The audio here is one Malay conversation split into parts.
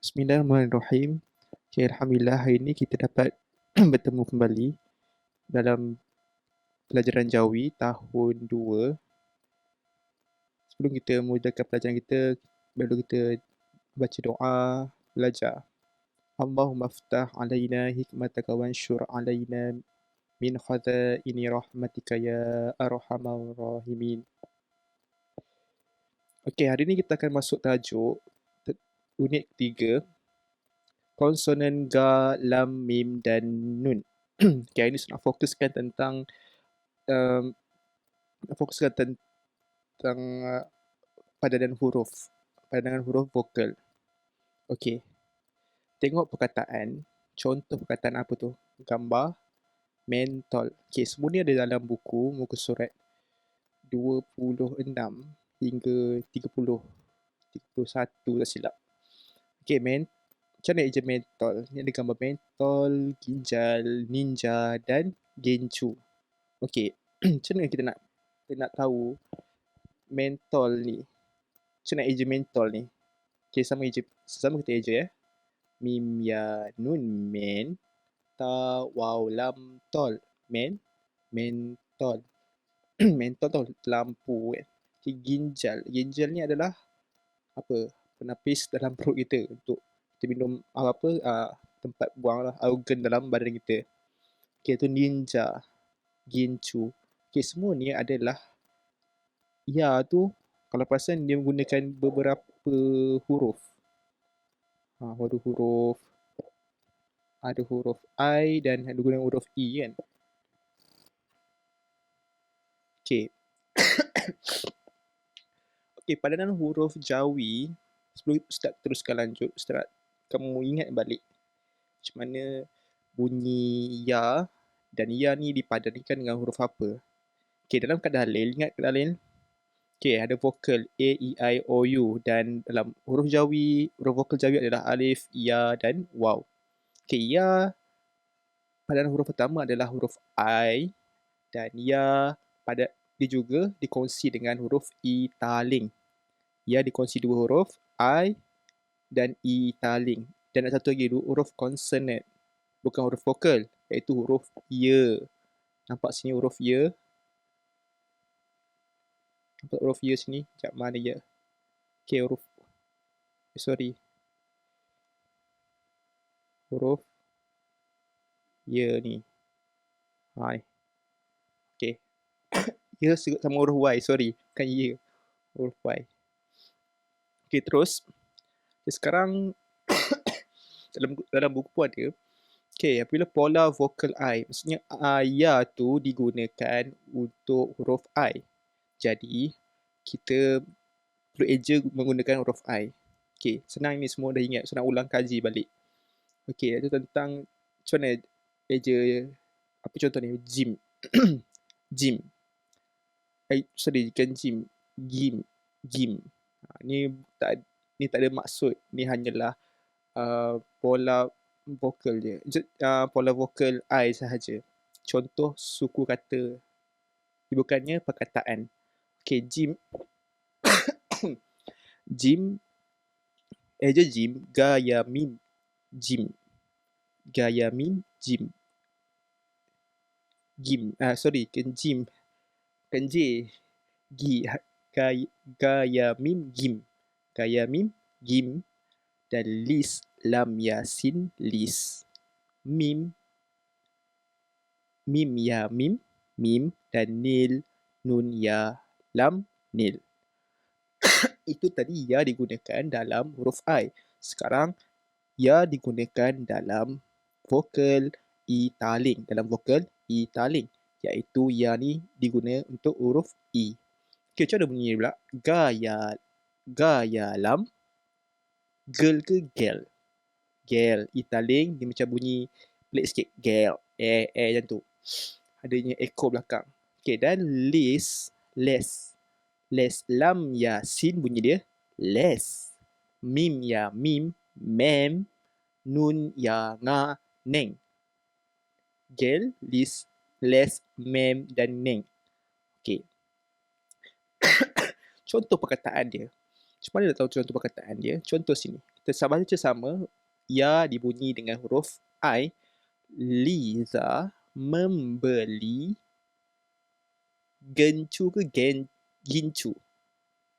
Bismillahirrahmanirrahim. Okay, Alhamdulillah hari ini kita dapat bertemu kembali dalam pelajaran Jawi tahun 2. Sebelum kita mulakan pelajaran kita, perlu kita baca doa, belajar. Allahumma ftah alaina hikmataka wansyur alaina min khazaini rahmatika ya arhamar rahimin. Okay, hari ini kita akan masuk tajuk unit 3, konsonan ga, lam, mim dan nun. Okay, hari ini saya nak fokuskan tentang padanan huruf vokal. Okay, tengok perkataan, contoh perkataan apa tu? Gambar, mentol. Okay, semua ni ada dalam buku, muka surat 26 hingga 30, 31 tak silap. Okay, macam mana eja mentol? Ni ada gambar mentol, ginjal, ninja dan gencu. Okay, macam mana kita nak tahu mentol ni? Macam mana eja mentol ni? Okay, sama kita eja ya. Mim ya nun men, ta waw lam tol. Mentol. Mentol tu lampu kan. Okay, ginjal ni adalah apa? Penapis dalam perut kita untuk kita minum tempat buang lah, organ dalam badan kita. Okay, tu ninja, gincu. Okay, semua ni adalah ya tu, kalau perasan dia menggunakan beberapa huruf. Ada huruf I dan ada guna huruf E kan. Okay. Okay, padanan huruf Jawi, sebelum Ustaz teruskan lanjut, Ustaz kamu ingat balik macam mana bunyi ya, dan ya ni dipadankan dengan huruf apa. Okay, dalam kad dalil, ingat kad dalil? Okay, ada vokal A, E, I, O, U, dan dalam huruf vokal Jawi adalah alif, ya dan waw. Okay, ya, padanan huruf pertama adalah huruf I, dan ya pada dia juga dikongsi dengan huruf I taling. Ya dikongsi dua huruf, I dan I taling. Dan ada satu lagi huruf consonant, bukan huruf vokal, iaitu huruf ya. Nampak sini huruf ya? Nampak huruf ya sini? Sekejap, mana ya? Okay, huruf ya ni. Ni. Okay. Ya sama huruf Y, bukan ya. Huruf Y. Okay, terus. Sekarang dalam buku pun ada. Okay, apabila pola vokal I, maksudnya ya tu digunakan untuk huruf I. Jadi, kita perlu eja menggunakan huruf I. Okay, senang ni semua dah ingat. So, nak ulang kaji balik. Okay, itu tentang macam mana eja, apa contoh ni? Gym. Gym. Bukan gym. Gym. Ni tak ada maksud. Ni hanyalah pola vokal je. Pola vokal I sahaja. Contoh suku kata. Bukannya perkataan. Okay, gym. Gym. Eja gym. Gaya mim. Gym. Gaya mim. Gym. Kan gym. Kan J. Gaya mim. Gym. Gaya mim. Gym. Dan lis. Lam yasin. Lis. Mim. Mim ya mim. Mim. Dan nil. Nun ya lam. Nil. Itu tadi ya digunakan dalam huruf I. Sekarang ya digunakan dalam vokal I taling. Dalam vokal I taling. Iaitu ya ni diguna untuk huruf I. Okay, macam mana bunyi pula? Gaya lam. Gel ke gel? Gel. I taling dia macam bunyi pelik sikit. Gel. Macam tu. Adanya echo belakang. Okay, dan les. Lam ya sin bunyi dia les. Mim ya mim. Mem. Nun ya nga. Neng. Gel, lis, les, mem dan neng. Okay. Contoh perkataan dia. Macam mana nak tahu contoh perkataan dia? Contoh sini. Tersabar baca sama. Ya dibunyi dengan huruf I. Liza membeli gencu ke gincu?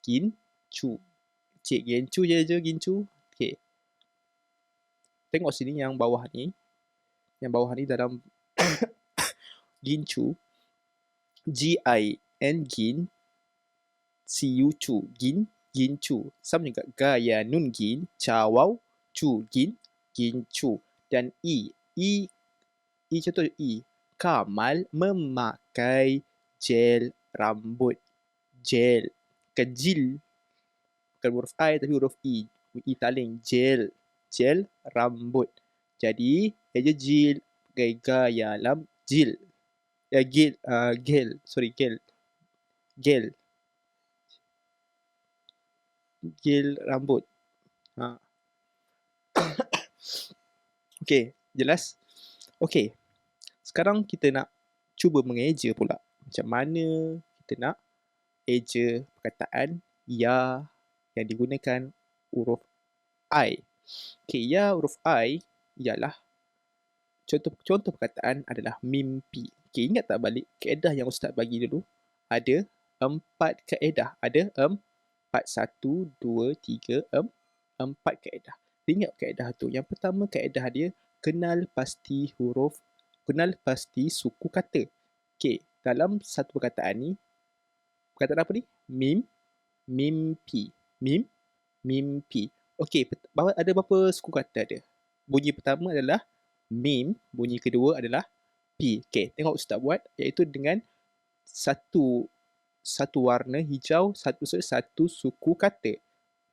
Gincu. Cik, gencu je gincu. Okay. Tengok sini yang bawah ni. Yang bawah ni dalam gincu. G-I-N gin. C-U-Cu. Gincu. Sama juga gaya nun gin. Cawau. Cu. Gincu. Dan I. I contoh I. Kamal memakai gel rambut. Gel. Kejil. Bukan huruf I tapi huruf I. I taling. Gel. Gel rambut. Jadi, eja jil. Gaya lam. Jil. Gel. Sorry, gel. Gel. Gel rambut. Ha. Okay, jelas? Okay. Sekarang kita nak cuba mengeja pula. Macam mana kita nak eja perkataan ya yang digunakan huruf I. Okay, ya huruf I ialah contoh perkataan adalah mimpi. Okay, ingat tak balik kaedah yang Ustaz bagi dulu? Ada 4 kaedah. Ada 4, 1, 2, 3, 4 kaedah. Ingat kaedah tu. Yang pertama kaedah dia kenal pasti suku kata. Okay, dalam satu perkataan ni, perkataan apa ni? Mimpi. Mimpi. Okay, ada berapa suku kata ada? Bunyi pertama adalah mim, bunyi kedua adalah pi. Okay, tengok Ustaz buat, iaitu dengan satu warna hijau, satu suku kata.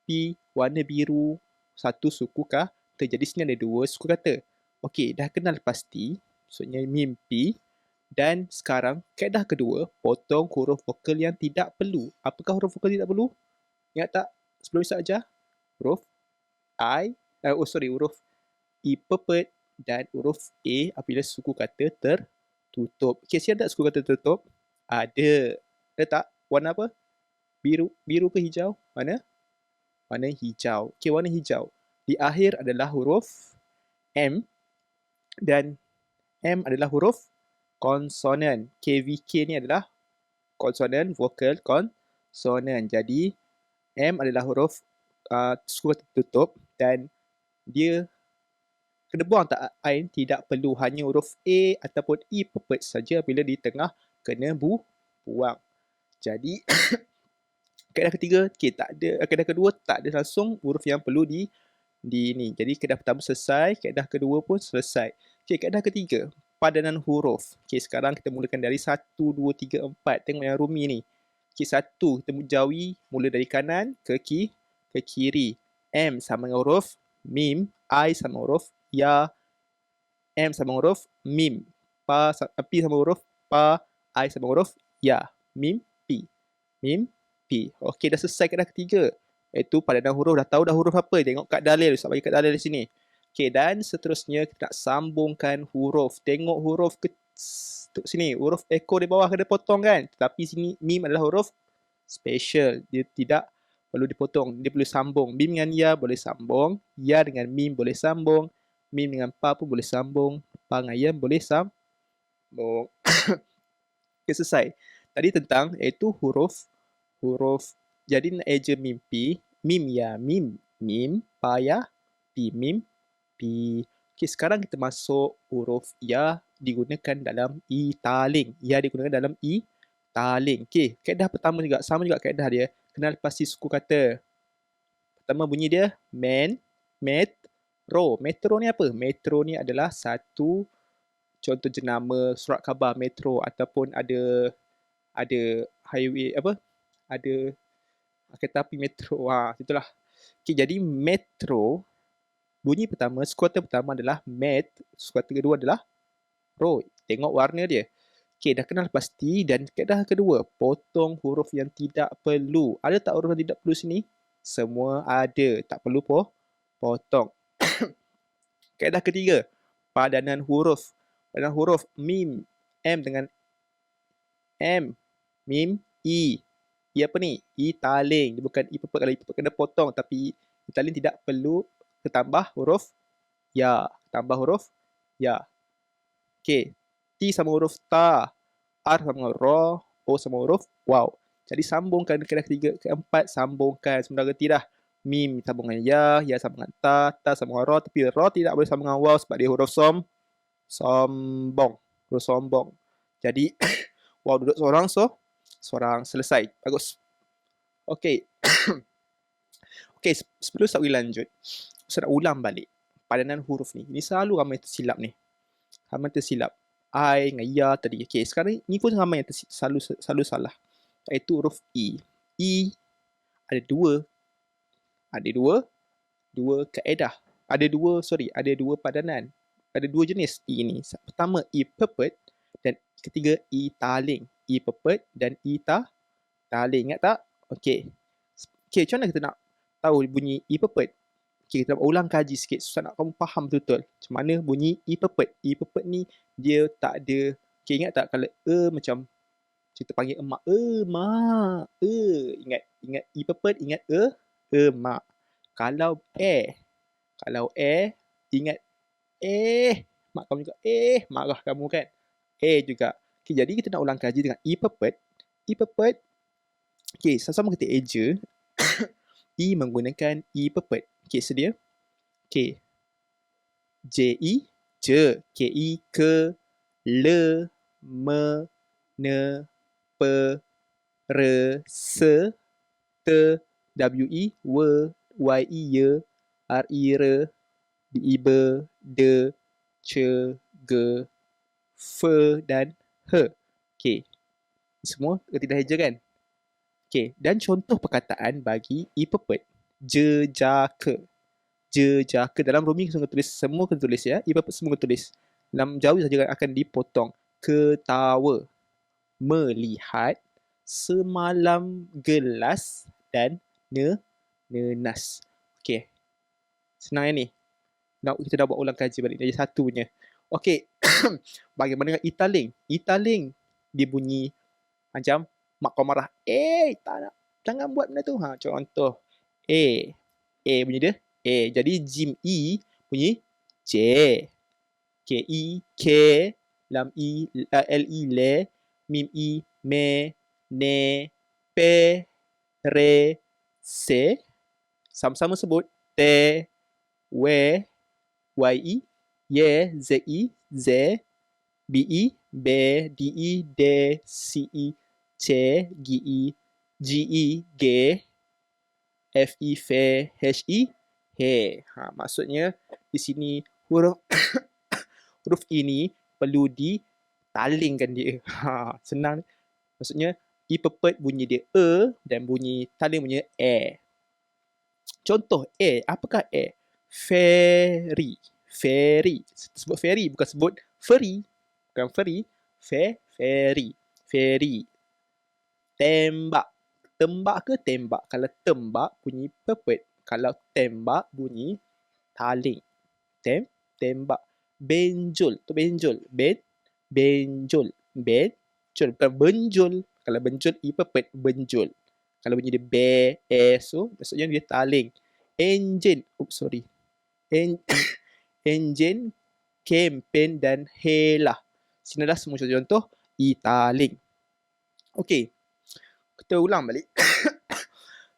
Pi warna biru, satu suku kata. Jadi sini ada 2 suku kata. Okey, dah kenal pasti, maksudnya mimpi. Dan sekarang kaedah kedua, potong huruf vokal yang tidak perlu. Apakah huruf vokal tidak perlu? Ingat tak sebelum Ustaz ajar? Huruf huruf I pepet dan huruf A apabila suku kata tertutup. Okey, siapa tak suku kata tertutup? Ada. Ada tak? Warna apa? Biru ke hijau? Warna hijau. Okey, warna hijau. Di akhir adalah huruf M dan M adalah huruf konsonan. KVK ni adalah konsonan, vokal konsonan. Jadi M adalah huruf suku kata tertutup dan dia kena buang tak I, tidak perlu, hanya huruf A ataupun I pepet saja bila di tengah kena buang. Jadi kaedah ketiga, tak ada. Kaedah kedua tak ada langsung huruf yang perlu di ni. Jadi kaedah pertama selesai, kaedah kedua pun selesai. Okey, kaedah ketiga, padanan huruf. Okey, sekarang kita mulakan dari 1, 2, 3, 4. Tengok yang Rumi ni. Okey, 1 kita jauhi mula dari kanan ke kiri. M sama dengan huruf mim, I sama huruf ya, M sama huruf mim, P sama huruf pa, I sama huruf ya. Mimpi. Okey, dah selesai kaedah ketiga. Iaitu padanan huruf. Dah tahu dah huruf apa. Tengok kat dalil. Ustaz bagi kat dalil di sini. Okey, dan seterusnya kita nak sambungkan huruf. Tengok huruf sini. Huruf ekor di bawah kena potong kan. Tetapi sini mim adalah huruf special. Dia tidak perlu dipotong. Dia perlu sambung. Mim dengan ya boleh sambung. Ya dengan mim boleh sambung. Mim dengan pa pun boleh sambung. Pa dengan ya boleh sambung. Okey, selesai. Tadi tentang iaitu huruf. Jadi nak eja mimpi, mim ya mim, pa ya pi, pi. Okey, sekarang kita masuk huruf ya digunakan dalam I taling. Ya digunakan dalam I taling. Okey, kaedah pertama juga sama juga kaedah dia. Kenal pasti suku kata. Pertama bunyi dia metro. Metro ni apa? Metro ni adalah satu contoh jenama surat khabar metro ataupun ada highway apa? Ada kereta api metro. Itulah. Okay, jadi metro, bunyi pertama, suku kata pertama adalah met, suku kata kedua adalah ro. Tengok warna dia. Okay, dah kenal pasti. Dan kaedah kedua, potong huruf yang tidak perlu. Ada tak huruf yang tidak perlu sini? Semua ada. Tak perlu potong. Kaedah ketiga, padanan huruf. Padanan huruf mim, M dengan M, mim, I. I apa ni? I taling. Dia bukan I pepet. Kalau I pepet kena potong. Tapi I taling tidak perlu ketambah huruf ya. Tambah huruf ya. Okey. T sama huruf ta. R sama ro. O sama huruf waw. Jadi sambungkan kena ketiga, keempat, sambungkan. Sebentar reti dah. Mim sambung dengan ya sambung dengan ta sambung dengan ro. Tapi ro tidak boleh sambung dengan waw sebab dia huruf sombong. Huruf sombong. Jadi, waw duduk seorang, so seorang selesai. Bagus. Okey. Okey, sebelum saya lanjut, saya nak ulang balik padanan huruf ni. Ini selalu ramai tersilap ni. Ramai tersilap. I dengan ya tadi. Okey, sekarang ni pun ramai yang selalu salah. Iaitu huruf E. E ada dua kaedah. Ada dua padanan. Ada dua jenis E ni. Pertama E pepet dan ketiga E taling. E pepet dan E taling. Ingat tak? Okey. Okey, macam mana kita nak tahu bunyi E pepet? Okey, kita ulang kaji sikit susah nak kamu faham betul-betul. Macam mana bunyi E pepet? E pepet ni dia tak ada. Okey, ingat tak kalau macam kita panggil emak, mak. Ingat E pepet, ingat mak. Kalau ingat mak kamu juga marah kamu kan. Juga. Okey, jadi kita nak ulang kaji dengan E pepet. E pepet. Okey, sama-sama kita eja. E menggunakan E pepet. Okey, sedia? Okey. J-E, je. K-E, ke. Le, me, ne, pe, re, se. Te, W-E, we. Y-E, ye. R-E, re. D-E, be. De, ce, ge, fe dan he. Okey. Semua kita dah eja kan? Okey, dan contoh perkataan bagi E pepet. Jejaka. Jejaka. Dalam roaming semua kena tulis ya. E pepet semua kena tulis. Dalam Jawi saja akan dipotong. Ketawa. Melihat. Semalam gelas dan nenas. Okey. Senang yang ni. Kita dah buat ulang kaji balik. Jadi satunya. Okey. Bagaimana dengan italing? Italing dia bunyi macam mak kau marah. Tak nak. Jangan buat benda tu. Contoh. Bunyi dia. Jadi jim E bunyi J. K-E, K. Lam E, L-E, le. Mim E, me. Ne. Pe. Re. Se. Sama-sama sebut. Te. We. Y-E. Ye. Z-E. Z. B-E. Be. D-E. De. C-E. Ce. G-E. G-E. Ge. F-E. Fe. H-E. He. Maksudnya di sini huruf E ni perlu ditalingkan dia. Senang. Maksudnya E pepet bunyi dia dan bunyi taling bunyi Contoh apakah Ferry. Ferry. Sebut ferry bukan sebut furry. Bukan furry. Ferry. Ferry. Tembak. Tembak ke tembak? Kalau tembak bunyi pepet. Kalau tembak bunyi taling. Tembak. Benjol. Tu benjol. Benjol. Benjol. Bukan benjol. Kalau benjol, E pepet. Benjol. Kalau bunyi dia so maksudnya dia taling. Enjin. Enjin, kempen dan helah. Sini dah semua contoh E taling. Okey. Kita ulang balik.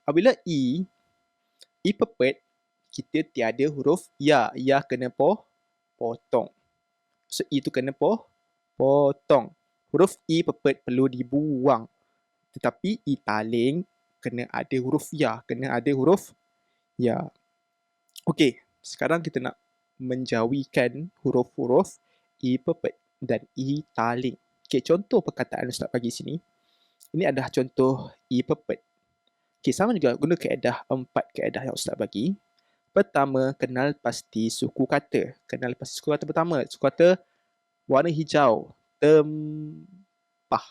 Apabila E pepet, kita tiada huruf ya. Ya kena potong. So E tu kena potong. Huruf E pepet perlu dibuang. Tetapi E taling kena ada huruf ya. Kena ada huruf ya. Okey. Sekarang kita nak menjauhikan huruf-huruf E pepet dan E taling. Okey, contoh perkataan Ustaz bagi sini. Ini adalah contoh E pepet. Okey, sama juga guna kaedah 4 kaedah yang Ustaz bagi. Pertama, kenal pasti suku kata. Kenal pasti suku kata pertama. Suku kata warna hijau. Tempah.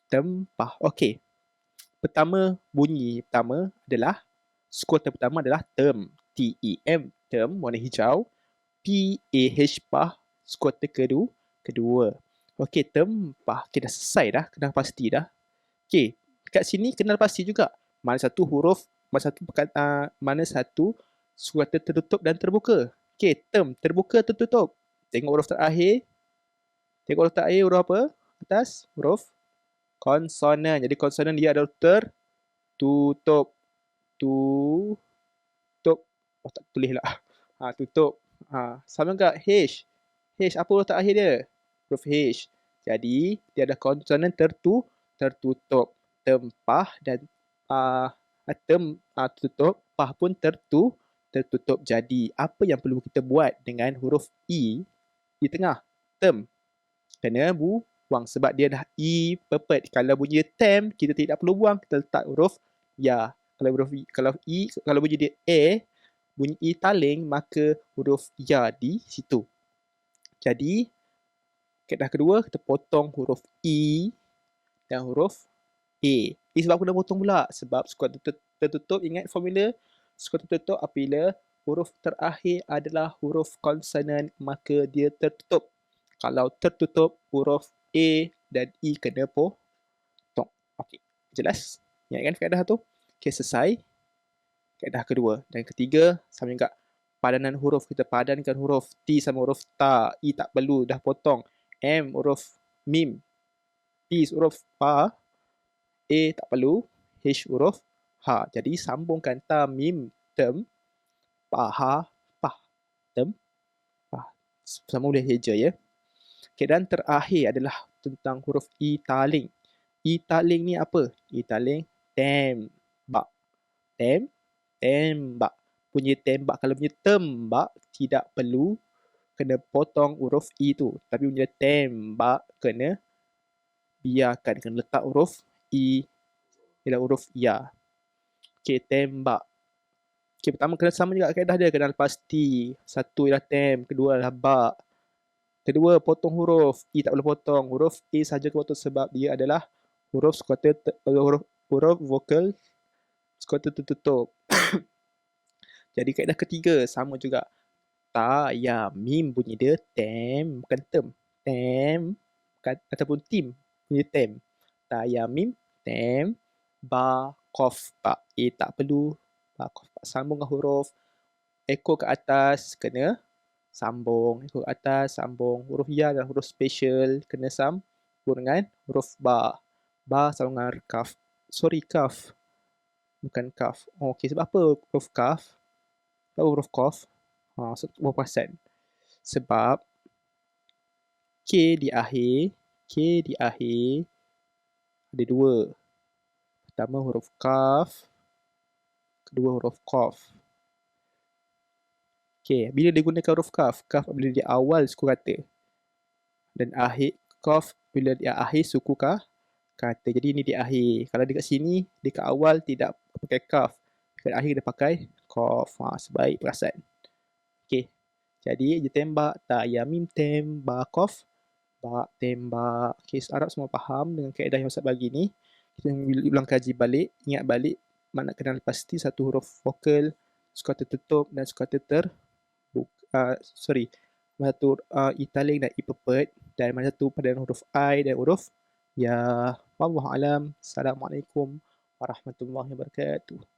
Tempah. Okey. Pertama, bunyi pertama adalah suku kata pertama adalah term. T-E-M. Term, warna hijau. P-A-H, pah. Suku kata kedua. Okey, tempah. Okey, dah selesai dah. Kenal pasti dah. Okey, kat sini kenal pasti juga. Mana satu huruf mana satu suku kata tertutup dan terbuka. Okey, term terbuka tertutup. Tengok huruf terakhir. Tengok huruf terakhir huruf apa? Atas huruf konsonan. Jadi konsonan dia adalah tertutup. Tutup. Oh, tak tulis lah. Tutup. Sama enggak H? H apa huruf terakhir dia? Huruf H. Jadi dia ada konsonan tertutup. Tempah dan tertutup, pah pun tertutup. Jadi apa yang perlu kita buat dengan huruf E di tengah? Term. Kena buang sebab dia dah E pepet. Kalau bunyi tem, kita tidak perlu buang. Kita letak huruf ya. Kalau bunyi dia bunyi E taling, maka huruf ya di situ. Jadi kaedah kedua, kita potong huruf E dan huruf A. Sebab aku dah potong pula. Sebab suku tertutup, ingat formula? Suku tertutup apabila huruf terakhir adalah huruf konsonan, maka dia tertutup. Kalau tertutup, huruf A dan E kena potong. Okey, jelas? Ingatkan kaedah tu? Okey, selesai. Kaedah kedua. Dan ketiga, sama juga padanan huruf. Kita padankan huruf T sama huruf ta. E tak perlu, dah potong. M huruf mim. P huruf pa. A tak perlu. H huruf ha. Jadi sambungkan ta, mim, tem. Pa, ha, pah. Tem, pah. Sama boleh heja ya. Okay, dan terakhir adalah tentang huruf E taling. E taling ni apa? E taling tembak. Tembak. Bunyi tembak. Kalau bunyi tembak, tidak perlu kena potong huruf E tu. Tapi bunyi tembak, kena biarkan. Kena letak huruf E ialah huruf ya. Okey, tembak. Okey, pertama kena sama juga kaedah dia. Kena pasti. Satu ialah tem, kedua adalah bak. Kedua, potong huruf. E tak boleh potong. Huruf A saja potong sebab dia adalah huruf huruf vokal skota tertutup. Jadi kaedah ketiga sama juga. Ta, ya, mim bunyi dia tem, bukan tem. Tem, ataupun tim. Bunyi tem. Ta, ya, mim, tem, ba, kof, ba. A tak perlu. Ba, kof, ba. Sambung dengan huruf. Ekor ke atas, kena sambung. Ekor ke atas, sambung. Huruf ya dan huruf special, kena sambung dengan huruf ba. Ba sambung dengan kaf. Sorry, kaf. Bukan kaf. Oh, okay. Sebab apa huruf kaf? Sebab huruf kof. Berapa perasan? Sebab K di akhir ada dua. Pertama huruf kaf, kedua huruf kof. Okay, bila digunakan huruf kaf? Kaf bila di awal suku kata. Dan akhir kof bila di akhir suku kata. Jadi ini di akhir. Kalau dekat sini, dekat awal tidak pakai kaf. Dekat akhir dia pakai kof. Sebaik perasan. Okay. Jadi dia tembak, ta, ya, mim, tembak, kof, bak, tembak. Okay, Arab semua faham dengan kaedah yang Ustaz bagi ni. Kita ulang kaji balik, ingat balik mana kenal pasti satu huruf vokal, suku tertutup dan suku satu italing dan ipepet, dan mana satu pada huruf I dan huruf ya. Wallahu alam. Assalamualaikum warahmatullahi wabarakatuh.